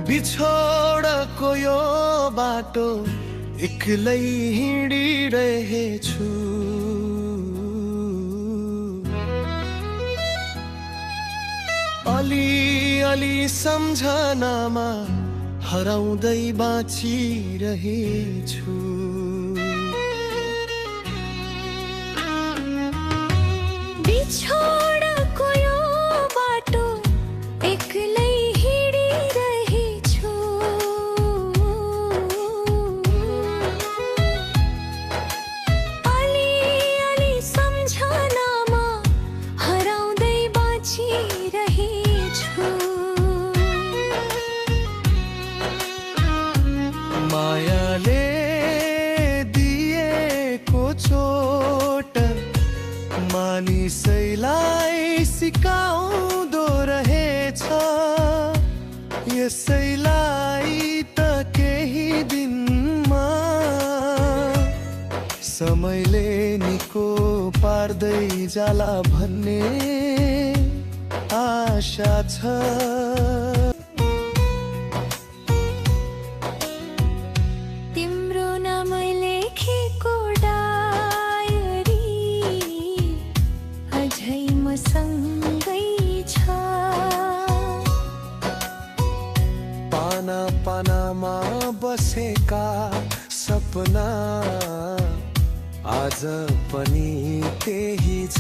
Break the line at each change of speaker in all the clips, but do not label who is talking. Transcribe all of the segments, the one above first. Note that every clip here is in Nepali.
बिछोडको यो बाटो एक्लै हिँडिरहेछु। अलि सम्झनामा हराउँदै बाँचिरहेछु।
बिछोडको यो बाटो एक्लै हिँडिरहेछु। अलि सम्झनामा हराउँदै बाँचिरहेछु।
मायाले दिएको चोट मानिसैलाई सिकाउँदो रहेछ। यसैलाई त केही दिनमा समयले निको पार्दै जाला भन्ने आशा छ।
तिम्रो नामै लेखेको डायरी अझै मसँगै छ।
पाना पानामा बसेका सपना आज पनि त्यही छ।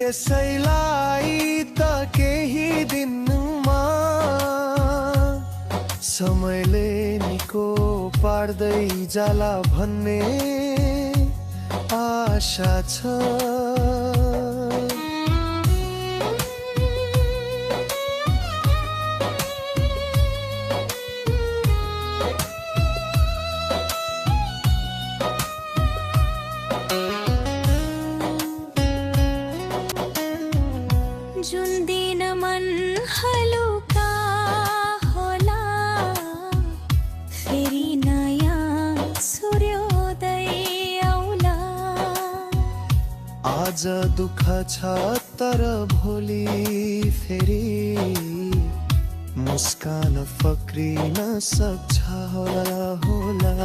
यसैलाई त केही दिनमा समयले निको पार्दै जाला भन्ने आशा छ।
जुन दिन मन हलुका होला फेरि नयाँ सूर्योदय आउला।
आज दुःख छ तर भोलि फेरि मुस्कान फक्रिन सक्छ होला।